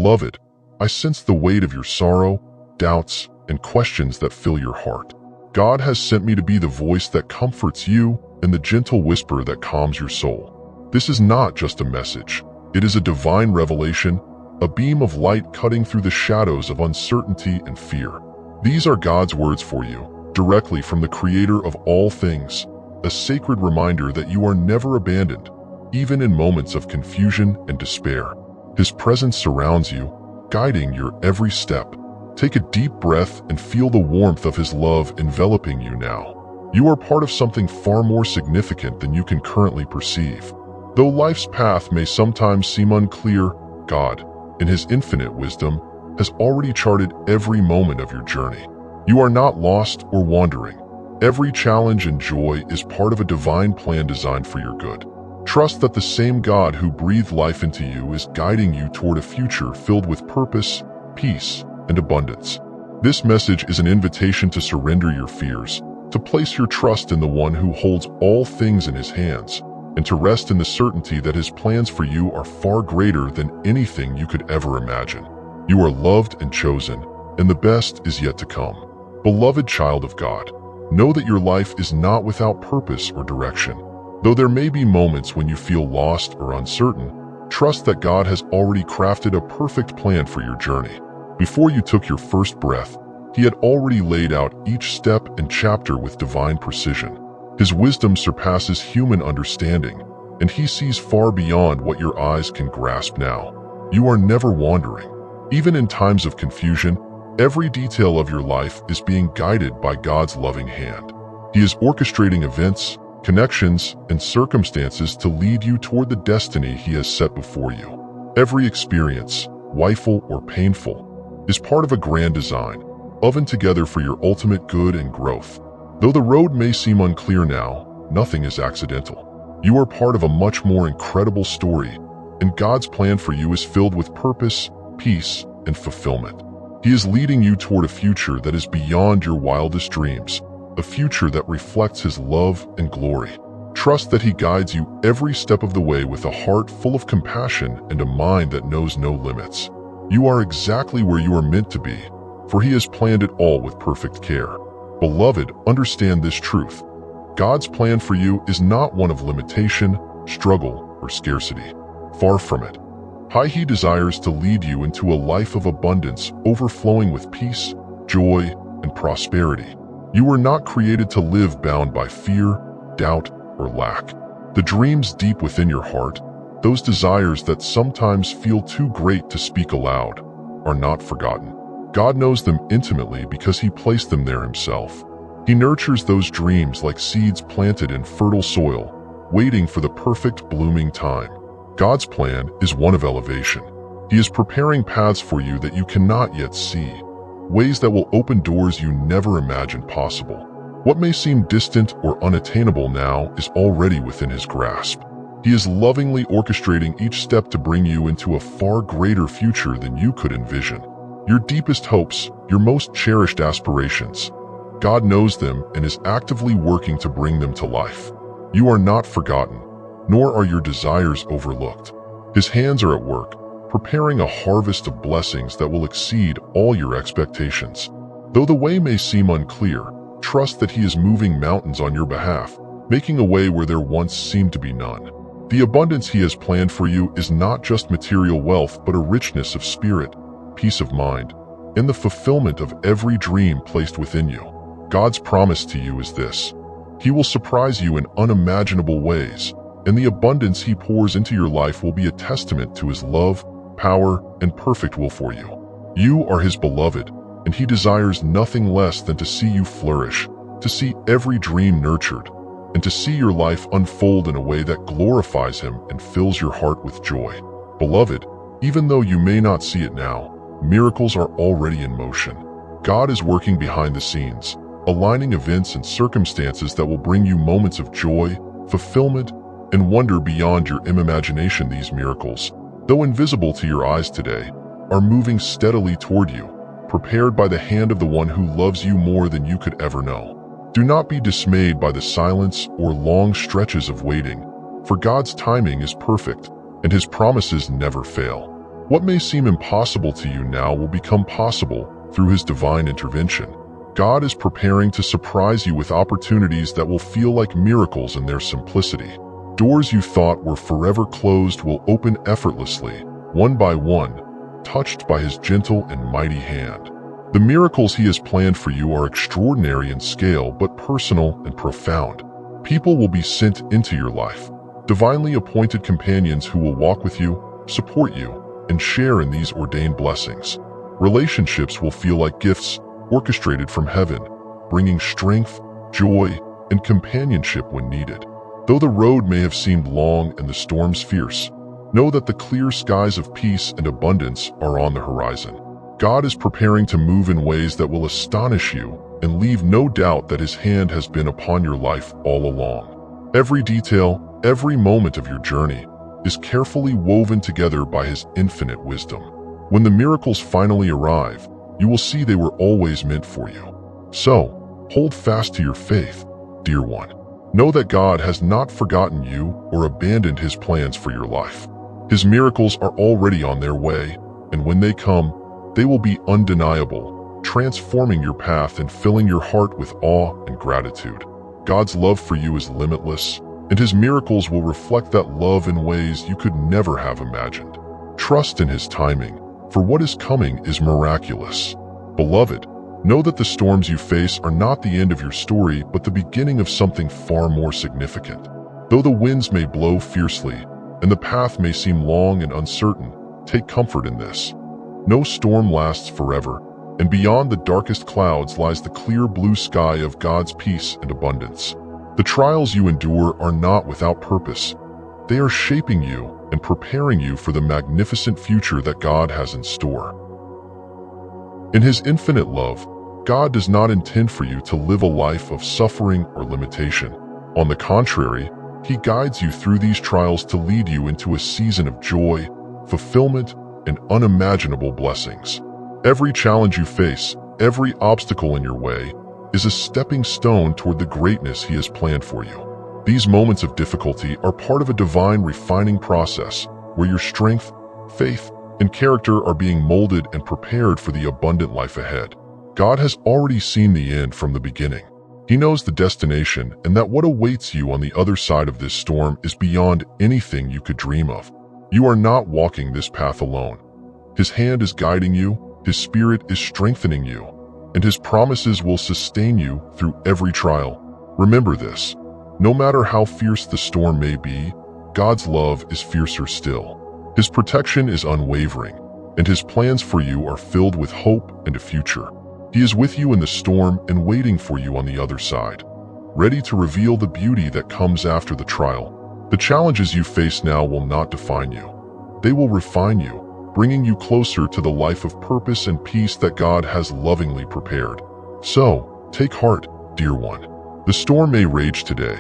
Beloved, I sense the weight of your sorrow, doubts, and questions that fill your heart. God has sent me to be the voice that comforts you and the gentle whisper that calms your soul. This is not just a message. It is a divine revelation, a beam of light cutting through the shadows of uncertainty and fear. These are God's words for you, directly from the Creator of all things, a sacred reminder that you are never abandoned, even in moments of confusion and despair. His presence surrounds you, guiding your every step. Take a deep breath and feel the warmth of His love enveloping you now. You are part of something far more significant than you can currently perceive. Though life's path may sometimes seem unclear, God, in His infinite wisdom, has already charted every moment of your journey. You are not lost or wandering. Every challenge and joy is part of a divine plan designed for your good. Trust that the same God who breathed life into you is guiding you toward a future filled with purpose, peace, and abundance. This message is an invitation to surrender your fears, to place your trust in the one who holds all things in His hands, and to rest in the certainty that His plans for you are far greater than anything you could ever imagine. You are loved and chosen, and the best is yet to come. Beloved child of God, know that your life is not without purpose or direction. Though there may be moments when you feel lost or uncertain, trust that God has already crafted a perfect plan for your journey. Before you took your first breath, He had already laid out each step and chapter with divine precision. His wisdom surpasses human understanding, and He sees far beyond what your eyes can grasp now. You are never wandering. Even in times of confusion, every detail of your life is being guided by God's loving hand. He is orchestrating events, connections, and circumstances to lead you toward the destiny He has set before you. Every experience, joyful or painful, is part of a grand design, woven together for your ultimate good and growth. Though the road may seem unclear now, nothing is accidental. You are part of a much more incredible story, and God's plan for you is filled with purpose, peace, and fulfillment. He is leading you toward a future that is beyond your wildest dreams, a future that reflects His love and glory. Trust that He guides you every step of the way with a heart full of compassion and a mind that knows no limits. You are exactly where you are meant to be, for He has planned it all with perfect care. Beloved, understand this truth. God's plan for you is not one of limitation, struggle, or scarcity. Far from it. He desires to lead you into a life of abundance, overflowing with peace, joy, and prosperity. You were not created to live bound by fear, doubt, or lack. The dreams deep within your heart, those desires that sometimes feel too great to speak aloud, are not forgotten. God knows them intimately because He placed them there Himself. He nurtures those dreams like seeds planted in fertile soil, waiting for the perfect blooming time. God's plan is one of elevation. He is preparing paths for you that you cannot yet see, ways that will open doors you never imagined possible. What may seem distant or unattainable now is already within His grasp. He is lovingly orchestrating each step to bring you into a far greater future than you could envision. Your deepest hopes, your most cherished aspirations, God knows them and is actively working to bring them to life. You are not forgotten, nor are your desires overlooked. His hands are at work, preparing a harvest of blessings that will exceed all your expectations. Though the way may seem unclear, trust that He is moving mountains on your behalf, making a way where there once seemed to be none. The abundance He has planned for you is not just material wealth, but a richness of spirit, peace of mind, and the fulfillment of every dream placed within you. God's promise to you is this: He will surprise you in unimaginable ways, and the abundance He pours into your life will be a testament to His love, power, and perfect will for you. You are His beloved, and He desires nothing less than to see you flourish, to see every dream nurtured, and to see your life unfold in a way that glorifies Him and fills your heart with joy. Beloved, even though you may not see it now, miracles are already in motion. God is working behind the scenes, aligning events and circumstances that will bring you moments of joy, fulfillment, and wonder beyond your imagination. These miracles, though invisible to your eyes today, are moving steadily toward you, prepared by the hand of the one who loves you more than you could ever know. Do not be dismayed by the silence or long stretches of waiting, for God's timing is perfect, and His promises never fail. What may seem impossible to you now will become possible through His divine intervention. God is preparing to surprise you with opportunities that will feel like miracles in their simplicity. Doors you thought were forever closed will open effortlessly, one by one, touched by His gentle and mighty hand. The miracles He has planned for you are extraordinary in scale but personal and profound. People will be sent into your life, divinely appointed companions who will walk with you, support you, and share in these ordained blessings. Relationships will feel like gifts orchestrated from heaven, bringing strength, joy, and companionship when needed. Though the road may have seemed long and the storms fierce, know that the clear skies of peace and abundance are on the horizon. God is preparing to move in ways that will astonish you and leave no doubt that His hand has been upon your life all along. Every detail, every moment of your journey is carefully woven together by His infinite wisdom. When the miracles finally arrive, you will see they were always meant for you. So, hold fast to your faith, dear one. Know that God has not forgotten you or abandoned His plans for your life. His miracles are already on their way, and when they come, they will be undeniable, transforming your path and filling your heart with awe and gratitude. God's love for you is limitless, and His miracles will reflect that love in ways you could never have imagined. Trust in His timing, for what is coming is miraculous. Beloved, know that the storms you face are not the end of your story, but the beginning of something far more significant. Though the winds may blow fiercely, and the path may seem long and uncertain, take comfort in this. No storm lasts forever, and beyond the darkest clouds lies the clear blue sky of God's peace and abundance. The trials you endure are not without purpose. They are shaping you and preparing you for the magnificent future that God has in store. In His infinite love, God does not intend for you to live a life of suffering or limitation. On the contrary, He guides you through these trials to lead you into a season of joy, fulfillment, and unimaginable blessings. Every challenge you face, every obstacle in your way, is a stepping stone toward the greatness He has planned for you. These moments of difficulty are part of a divine refining process where your strength, faith, and character are being molded and prepared for the abundant life ahead. God has already seen the end from the beginning. He knows the destination and that what awaits you on the other side of this storm is beyond anything you could dream of. You are not walking this path alone. His hand is guiding you, His Spirit is strengthening you, and His promises will sustain you through every trial. Remember this: no matter how fierce the storm may be, God's love is fiercer still. His protection is unwavering, and His plans for you are filled with hope and a future. He is with you in the storm and waiting for you on the other side, ready to reveal the beauty that comes after the trial. The challenges you face now will not define you. They will refine you, bringing you closer to the life of purpose and peace that God has lovingly prepared. So, take heart, dear one. The storm may rage today,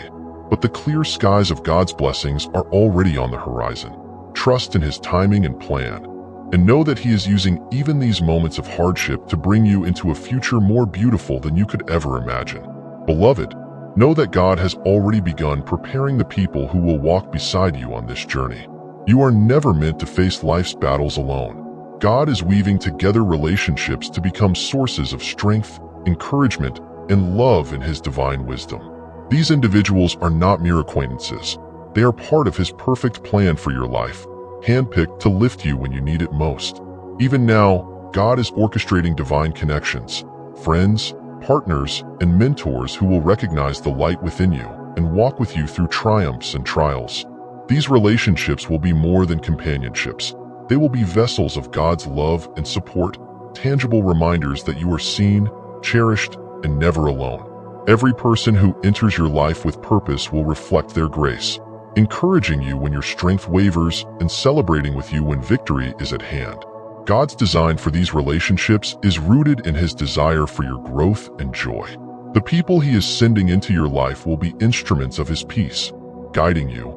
but the clear skies of God's blessings are already on the horizon. Trust in His timing and plan, and know that He is using even these moments of hardship to bring you into a future more beautiful than you could ever imagine. Beloved, know that God has already begun preparing the people who will walk beside you on this journey. You are never meant to face life's battles alone. God is weaving together relationships to become sources of strength, encouragement, and love in His divine wisdom. These individuals are not mere acquaintances. They are part of His perfect plan for your life, handpicked to lift you when you need it most. Even now, God is orchestrating divine connections, friends, partners, and mentors who will recognize the light within you and walk with you through triumphs and trials. These relationships will be more than companionships. They will be vessels of God's love and support, tangible reminders that you are seen, cherished, and never alone. Every person who enters your life with purpose will reflect their grace, encouraging you when your strength wavers and celebrating with you when victory is at hand. God's design for these relationships is rooted in His desire for your growth and joy. The people He is sending into your life will be instruments of His peace, guiding you,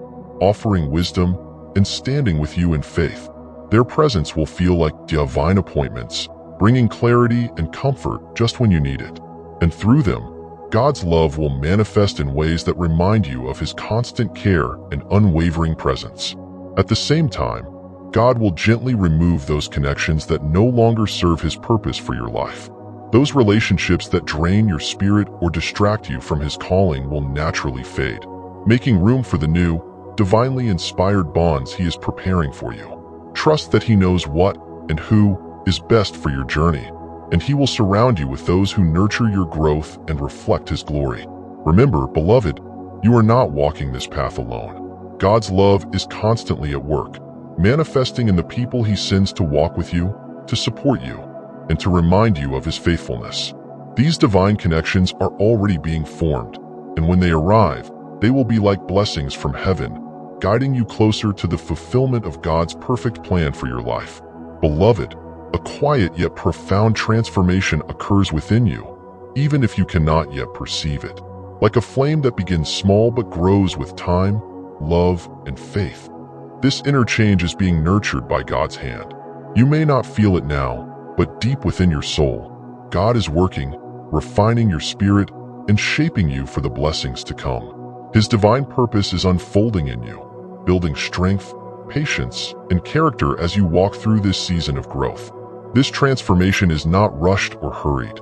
offering wisdom, and standing with you in faith. Their presence will feel like divine appointments, bringing clarity and comfort just when you need it. And through them, God's love will manifest in ways that remind you of His constant care and unwavering presence. At the same time, God will gently remove those connections that no longer serve His purpose for your life. Those relationships that drain your spirit or distract you from His calling will naturally fade, making room for the new, divinely inspired bonds He is preparing for you. Trust that He knows what and who is best for your journey, and He will surround you with those who nurture your growth and reflect His glory. Remember, beloved, you are not walking this path alone. God's love is constantly at work, manifesting in the people He sends to walk with you, to support you, and to remind you of His faithfulness. These divine connections are already being formed, and when they arrive, they will be like blessings from heaven, guiding you closer to the fulfillment of God's perfect plan for your life. Beloved, a quiet yet profound transformation occurs within you, even if you cannot yet perceive it. Like a flame that begins small but grows with time, love, and faith. This inner change is being nurtured by God's hand. You may not feel it now, but deep within your soul, God is working, refining your spirit, and shaping you for the blessings to come. His divine purpose is unfolding in you, building strength, patience, and character as you walk through this season of growth. This transformation is not rushed or hurried.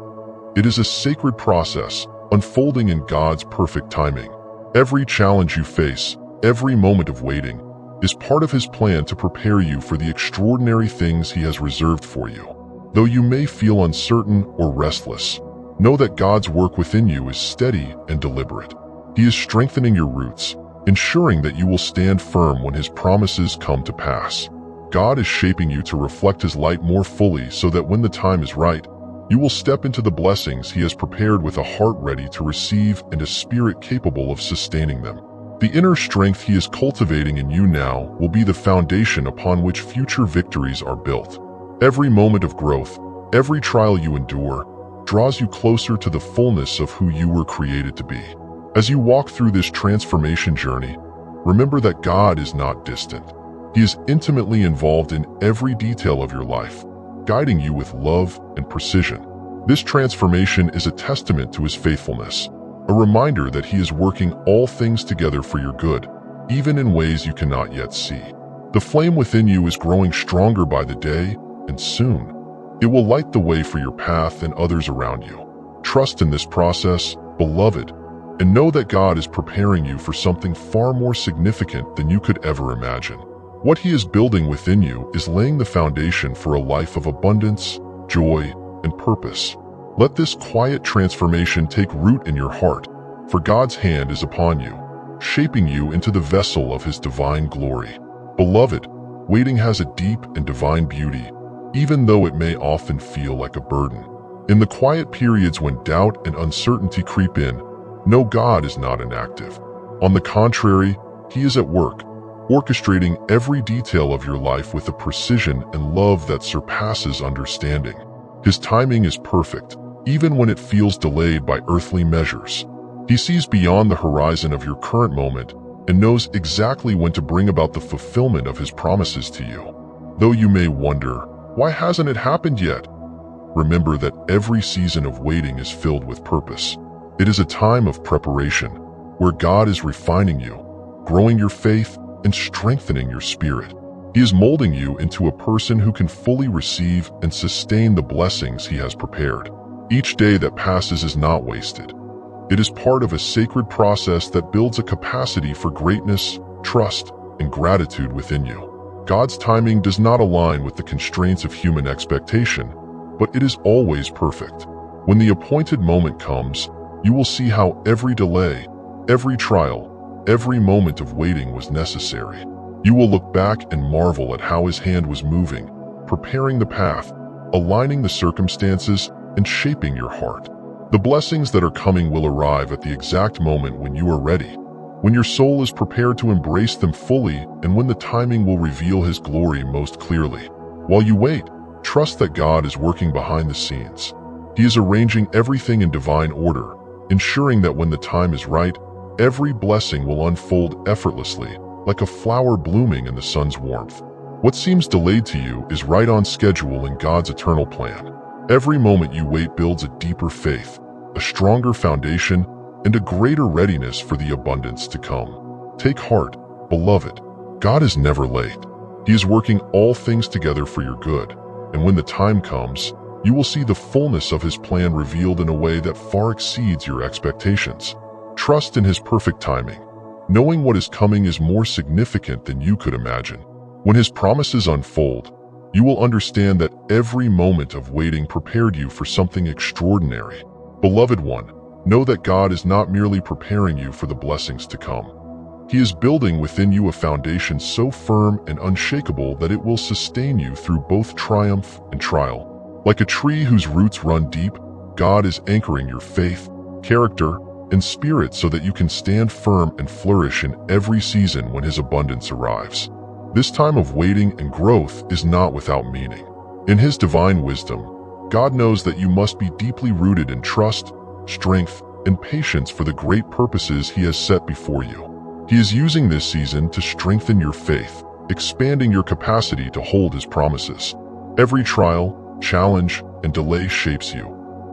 It is a sacred process, unfolding in God's perfect timing. Every challenge you face, every moment of waiting, is part of His plan to prepare you for the extraordinary things He has reserved for you. Though you may feel uncertain or restless, know that God's work within you is steady and deliberate. He is strengthening your roots, ensuring that you will stand firm when His promises come to pass. God is shaping you to reflect His light more fully so that when the time is right, you will step into the blessings He has prepared with a heart ready to receive and a spirit capable of sustaining them. The inner strength He is cultivating in you now will be the foundation upon which future victories are built. Every moment of growth, every trial you endure, draws you closer to the fullness of who you were created to be. As you walk through this transformation journey, remember that God is not distant. He is intimately involved in every detail of your life, guiding you with love and precision. This transformation is a testament to His faithfulness, a reminder that He is working all things together for your good, even in ways you cannot yet see. The flame within you is growing stronger by the day, and soon, it will light the way for your path and others around you. Trust in this process, beloved, and know that God is preparing you for something far more significant than you could ever imagine. What He is building within you is laying the foundation for a life of abundance, joy, and purpose. Let this quiet transformation take root in your heart, for God's hand is upon you, shaping you into the vessel of His divine glory. Beloved, waiting has a deep and divine beauty, even though it may often feel like a burden. In the quiet periods when doubt and uncertainty creep in, know God is not inactive. On the contrary, He is at work, orchestrating every detail of your life with a precision and love that surpasses understanding. His timing is perfect, even when it feels delayed by earthly measures. He sees beyond the horizon of your current moment and knows exactly when to bring about the fulfillment of His promises to you. Though you may wonder, why hasn't it happened yet? Remember that every season of waiting is filled with purpose. It is a time of preparation, where God is refining you, growing your faith, and strengthening your spirit. He is molding you into a person who can fully receive and sustain the blessings He has prepared. Each day that passes is not wasted. It is part of a sacred process that builds a capacity for greatness, trust, and gratitude within you. God's timing does not align with the constraints of human expectation, but it is always perfect. When the appointed moment comes, you will see how every delay, every trial, every moment of waiting was necessary. You will look back and marvel at how His hand was moving, preparing the path, aligning the circumstances, and shaping your heart. The blessings that are coming will arrive at the exact moment when you are ready, when your soul is prepared to embrace them fully, and when the timing will reveal His glory most clearly. While you wait, trust that God is working behind the scenes. He is arranging everything in divine order, ensuring that when the time is right, every blessing will unfold effortlessly, like a flower blooming in the sun's warmth. What seems delayed to you is right on schedule in God's eternal plan. Every moment you wait builds a deeper faith, a stronger foundation, and a greater readiness for the abundance to come. Take heart, beloved. God is never late. He is working all things together for your good, and when the time comes, you will see the fullness of His plan revealed in a way that far exceeds your expectations. Trust in His perfect timing. Knowing what is coming is more significant than you could imagine. When His promises unfold, you will understand that every moment of waiting prepared you for something extraordinary. Beloved one, know that God is not merely preparing you for the blessings to come. He is building within you a foundation so firm and unshakable that it will sustain you through both triumph and trial. Like a tree whose roots run deep, God is anchoring your faith, character, and spirit so that you can stand firm and flourish in every season when His abundance arrives. This time of waiting and growth is not without meaning. In His divine wisdom, God knows that you must be deeply rooted in trust, strength, and patience for the great purposes He has set before you. He is using this season to strengthen your faith, expanding your capacity to hold His promises. Every trial, challenge, and delay shapes you,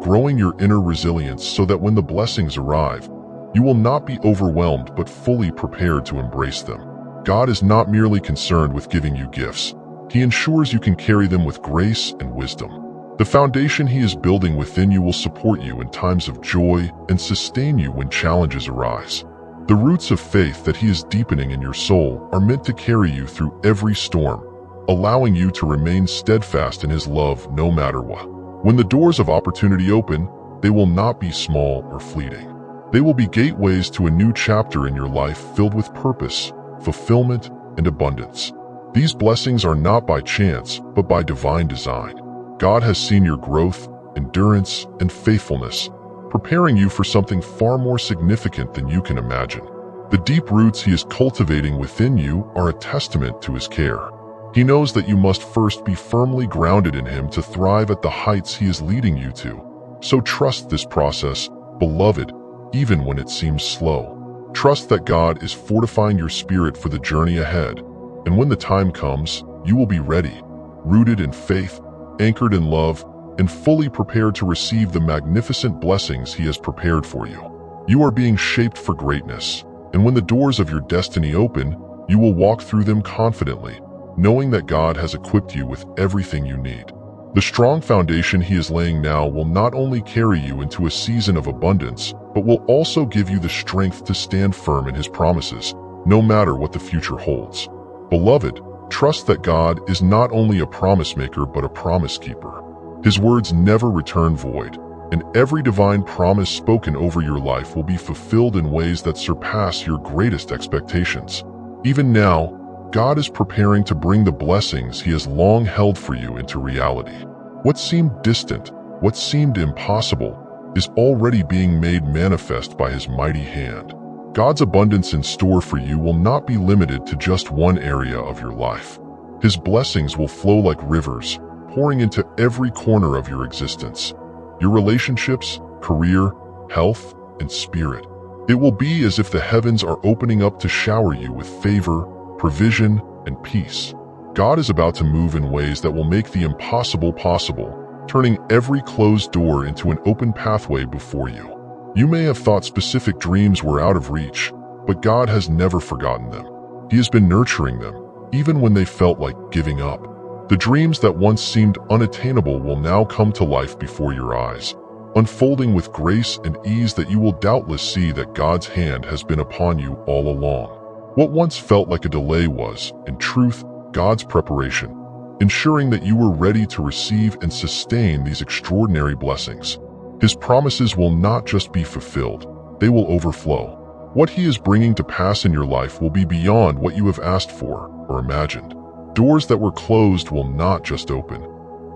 growing your inner resilience so that when the blessings arrive, you will not be overwhelmed but fully prepared to embrace them. God is not merely concerned with giving you gifts. He ensures you can carry them with grace and wisdom. The foundation He is building within you will support you in times of joy and sustain you when challenges arise. The roots of faith that He is deepening in your soul are meant to carry you through every storm, allowing you to remain steadfast in His love no matter what. When the doors of opportunity open, they will not be small or fleeting. They will be gateways to a new chapter in your life filled with purpose, fulfillment, and abundance. These blessings are not by chance, but by divine design. God has seen your growth, endurance, and faithfulness, preparing you for something far more significant than you can imagine. The deep roots He is cultivating within you are a testament to His care. He knows that you must first be firmly grounded in Him to thrive at the heights He is leading you to. So trust this process, beloved, even when it seems slow. Trust that God is fortifying your spirit for the journey ahead, and when the time comes, you will be ready, rooted in faith, anchored in love, and fully prepared to receive the magnificent blessings He has prepared for you. You are being shaped for greatness, and when the doors of your destiny open, you will walk through them confidently, knowing that God has equipped you with everything you need. The strong foundation He is laying now will not only carry you into a season of abundance, but will also give you the strength to stand firm in His promises, no matter what the future holds. Beloved, trust that God is not only a promise maker but a promise keeper. His words never return void, and every divine promise spoken over your life will be fulfilled in ways that surpass your greatest expectations. Even now, God is preparing to bring the blessings He has long held for you into reality. What seemed distant, what seemed impossible, is already being made manifest by His mighty hand. God's abundance in store for you will not be limited to just one area of your life. His blessings will flow like rivers, pouring into every corner of your existence. Your relationships, career, health, and spirit. It will be as if the heavens are opening up to shower you with favor, provision, and peace. God is about to move in ways that will make the impossible possible, turning every closed door into an open pathway before you. You may have thought specific dreams were out of reach, but God has never forgotten them. He has been nurturing them, even when they felt like giving up. The dreams that once seemed unattainable will now come to life before your eyes, unfolding with grace and ease that you will doubtless see that God's hand has been upon you all along. What once felt like a delay was, in truth, God's preparation, ensuring that you were ready to receive and sustain these extraordinary blessings. His promises will not just be fulfilled, they will overflow. What He is bringing to pass in your life will be beyond what you have asked for or imagined. Doors that were closed will not just open,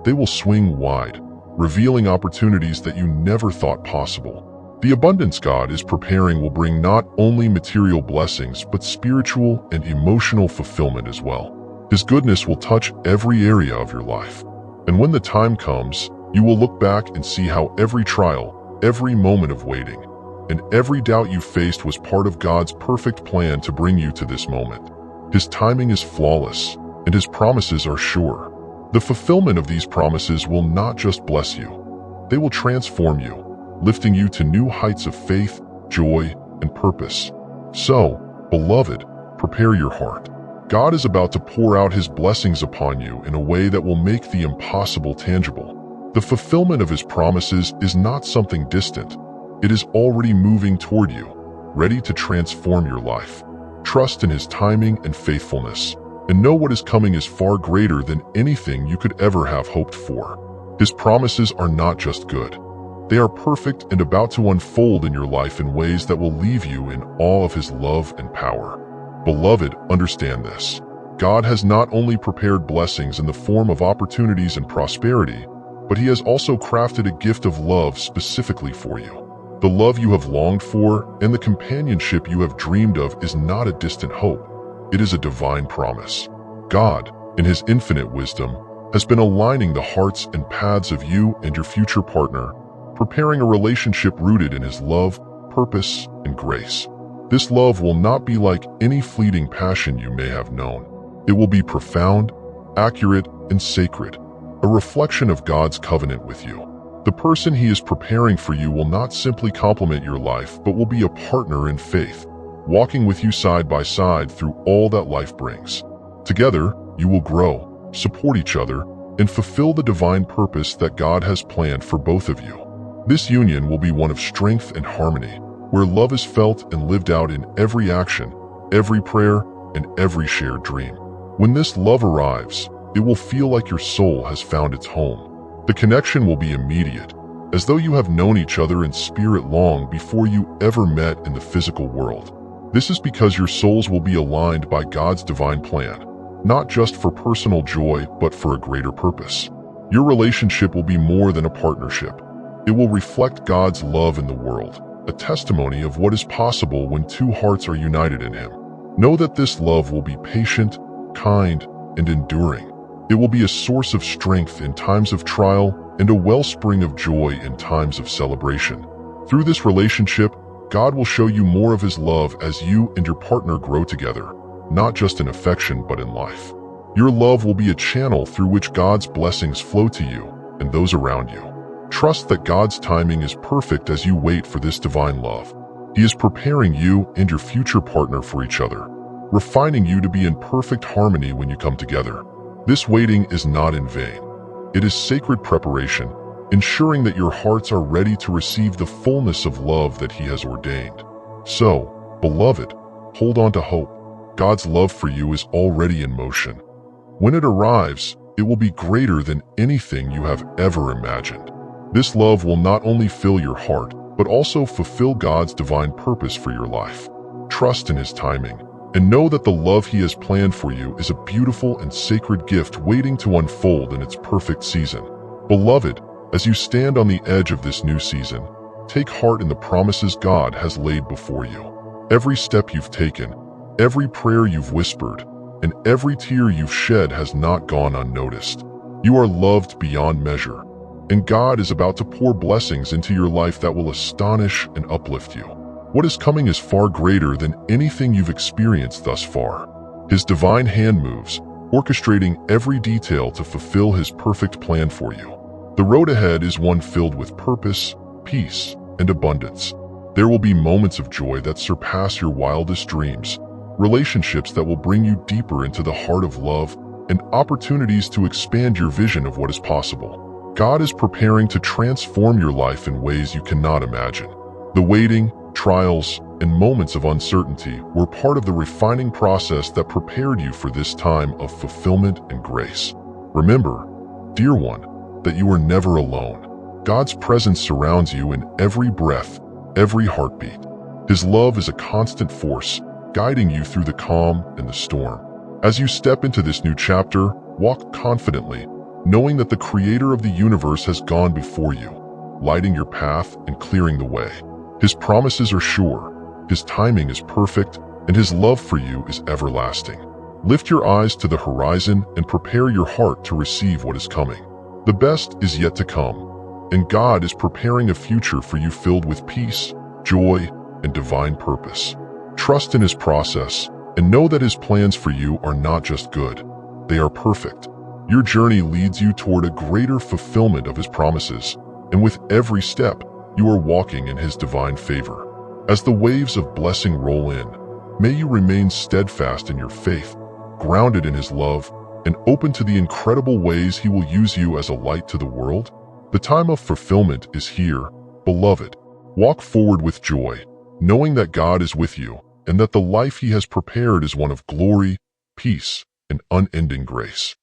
they will swing wide, revealing opportunities that you never thought possible. The abundance God is preparing will bring not only material blessings, but spiritual and emotional fulfillment as well. His goodness will touch every area of your life. And when the time comes, you will look back and see how every trial, every moment of waiting, and every doubt you faced was part of God's perfect plan to bring you to this moment. His timing is flawless, and His promises are sure. The fulfillment of these promises will not just bless you, they will transform you, lifting you to new heights of faith, joy, and purpose. So, beloved, prepare your heart. God is about to pour out his blessings upon you in a way that will make the impossible tangible. The fulfillment of his promises is not something distant. It is already moving toward you, ready to transform your life. Trust in his timing and faithfulness, and know what is coming is far greater than anything you could ever have hoped for. His promises are not just good. They are perfect and about to unfold in your life in ways that will leave you in awe of his love and power. Beloved, understand this. God has not only prepared blessings in the form of opportunities and prosperity, but he has also crafted a gift of love specifically for you. The love you have longed for and the companionship you have dreamed of is not a distant hope. It is a divine promise. God, in his infinite wisdom, has been aligning the hearts and paths of you and your future partner, preparing a relationship rooted in his love, purpose, and grace. This love will not be like any fleeting passion you may have known. It will be profound, accurate, and sacred, a reflection of God's covenant with you. The person he is preparing for you will not simply complement your life, but will be a partner in faith, walking with you side by side through all that life brings. Together, you will grow, support each other, and fulfill the divine purpose that God has planned for both of you. This union will be one of strength and harmony, where love is felt and lived out in every action, every prayer, and every shared dream. When this love arrives, it will feel like your soul has found its home. The connection will be immediate, as though you have known each other in spirit long before you ever met in the physical world. This is because your souls will be aligned by God's divine plan, not just for personal joy, but for a greater purpose. Your relationship will be more than a partnership. It will reflect God's love in the world, a testimony of what is possible when two hearts are united in him. Know that this love will be patient, kind, and enduring. It will be a source of strength in times of trial and a wellspring of joy in times of celebration. Through this relationship, God will show you more of his love as you and your partner grow together, not just in affection but in life. Your love will be a channel through which God's blessings flow to you and those around you. Trust that God's timing is perfect as you wait for this divine love. He is preparing you and your future partner for each other, refining you to be in perfect harmony when you come together. This waiting is not in vain. It is sacred preparation, ensuring that your hearts are ready to receive the fullness of love that he has ordained. So, beloved, hold on to hope. God's love for you is already in motion. When it arrives, it will be greater than anything you have ever imagined. This love will not only fill your heart, but also fulfill God's divine purpose for your life. Trust in his timing, and know that the love he has planned for you is a beautiful and sacred gift waiting to unfold in its perfect season. Beloved, as you stand on the edge of this new season, take heart in the promises God has laid before you. Every step you've taken, every prayer you've whispered, and every tear you've shed has not gone unnoticed. You are loved beyond measure, and God is about to pour blessings into your life that will astonish and uplift you. What is coming is far greater than anything you've experienced thus far. His divine hand moves, orchestrating every detail to fulfill his perfect plan for you. The road ahead is one filled with purpose, peace, and abundance. There will be moments of joy that surpass your wildest dreams, relationships that will bring you deeper into the heart of love, and opportunities to expand your vision of what is possible. God is preparing to transform your life in ways you cannot imagine. The waiting, trials, and moments of uncertainty were part of the refining process that prepared you for this time of fulfillment and grace. Remember, dear one, that you are never alone. God's presence surrounds you in every breath, every heartbeat. His love is a constant force, guiding you through the calm and the storm. As you step into this new chapter, walk confidently, knowing that the Creator of the universe has gone before you, lighting your path and clearing the way. His promises are sure, his timing is perfect, and his love for you is everlasting. Lift your eyes to the horizon and prepare your heart to receive what is coming. The best is yet to come, and God is preparing a future for you filled with peace, joy, and divine purpose. Trust in his process, and know that his plans for you are not just good, they are perfect. Your journey leads you toward a greater fulfillment of his promises, and with every step, you are walking in his divine favor. As the waves of blessing roll in, may you remain steadfast in your faith, grounded in His love, and open to the incredible ways He will use you as a light to the world? The time of fulfillment is here, beloved. Walk forward with joy, knowing that God is with you and that the life He has prepared is one of glory, peace, and unending grace.